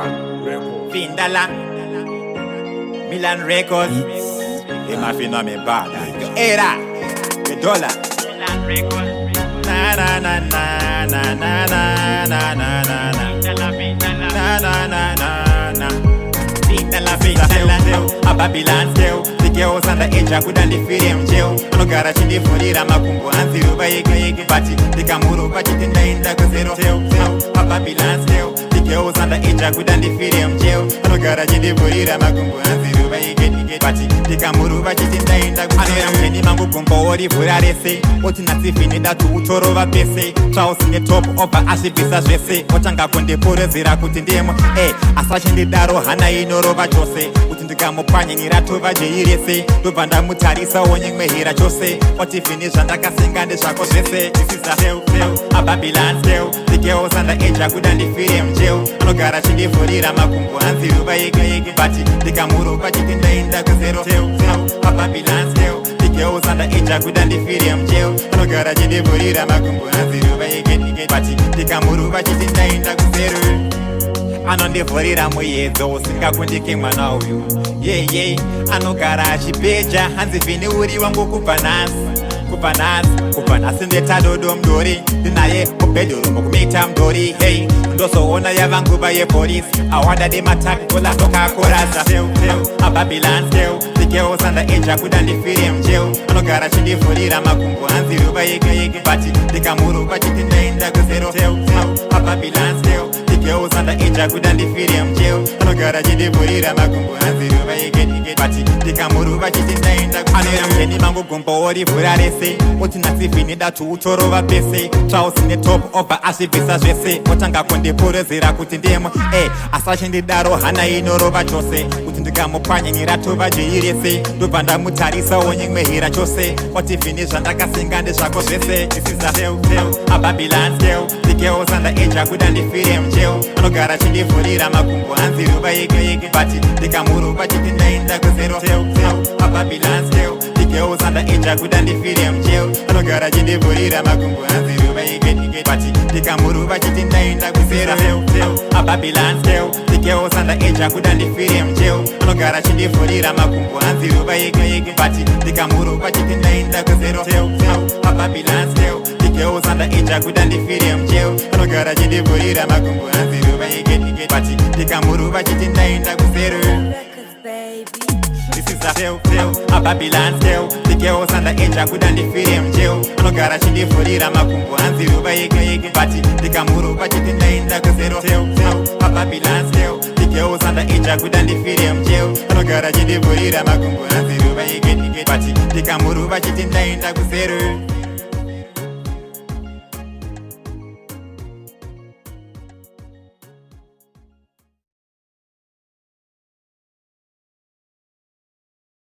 Vindala, Milan Records, Imafina me bad. Era, the dollar. Milan Records. Na na na na na na na na na na. Vindala, na na na na na. Vindala, Vindala, a Babylon scale. The girls on the edge, I couldn't defeat him jail. No garage in the Florida, Makumbo and Zero by Yeke Bati. The Kamuru Bati in the Gazero tail. A Babylon scale. The girls on the edge, I couldn't defeat him jail. No garage in the Florida, Makumbo and Zero by Yeke Bati. The Kamuru Bati in the Gazero. Any Mango Kumbo or the Furarese. What in a tiffin that to Torova Pese. Charles in the top of a Ashibisa Jesse. Otanga Konde Pore Zira Kutindemo. Eh, Assassin the Daro Hana in Orova Jose. Utindikamo Pani Niratova Jairese. Tubanda Mutarisa Wonying Mehira Jose. What if finish and I can sing and the Shako Jesse. This is a hell, a Babylon scale. The girls on the edge, I couldn't defeat him jail. No garage in the Florida, Makumbo and Zero by Yeke Bati. The Kamuru Bati in the Gazero tail. A Babylon scale. The girls on the edge, I couldn't defeat him jail. No garage in the Florida, Makumbo and Zero by Yeke Bati. The Kamuru Bati in the Gazero. Anonde Florida moyezo singa kundi kima na uyu. Yeah, ano garage beja hanzi vini uri wangu kupanas ndeta dodo mdori dinaye kupedoro mkumita mdori. Hey, ndoso ona ya vangu ba ye police awada de matak kola toka koraza. A Babylon scale. The girls on the edge, I couldn't defeat him jail. Ano garage in the Florida, Makumbo and Zero by Yeke Bati. The Kamuru Bati in the Gazero tail. A Babylon scale. The girls on the edge, I couldn't defeat him jail. Ano garage in the Florida, Makumbo and Zero by Yeke Bati. The Kamuru Bati in the Gazero. Any Mango Kumbo or the Furarese. What in a tiffin that to Torova Pese. Charles in the top of a Ashibisa Jesse. Otanga Konde Pore Zira Kutindemo. Eh, Assassin the Daro Hana in Orova Jose. Utindikamo Pani Niratova Jairese. Tubanda Mutarisa Wonying Mehira Jose. What if finish and I can sing and the Shako Jesse. This is a hell, a Babylon scale. The girls on the edge, I couldn't defeat him jail. No garage in the Florida, Makumbo and Zero by Yeke Bati. The Kamuru Bati in the Gazero tail. A Babylon scale. The girls on the edge, I couldn't defeat him jail. No garage in the Florida, Makumbo and Zero by Yeke Bati. The Kamuru Bati in the Gazero. A Babylon scale. The girls on the edge, I couldn't defeat him jail. No garage in the Florida, Makumbo and Zero by Yeke Bati. The Kamuru Bati in the Gazero. A Babylon scale. The girls on the edge, I couldn't defeat him jail. No garage in the Florida, Makumbo and Zero by Yeke Bati. The Kamuru Bati in the Gazero. This is a hell, a Babylon scale. The girls on the edge, I couldn't defeat him jail. No garage in the Florida, Makumbo and Zero by Yeke Bati. The Kamuru Bati in the Gazero. A Babylon scale. The girls on the edge, I couldn't defeat him jail. No garage in the Florida, Makumbo and Zero by Yeke Bati. The Kamuru Bati in the Gazero.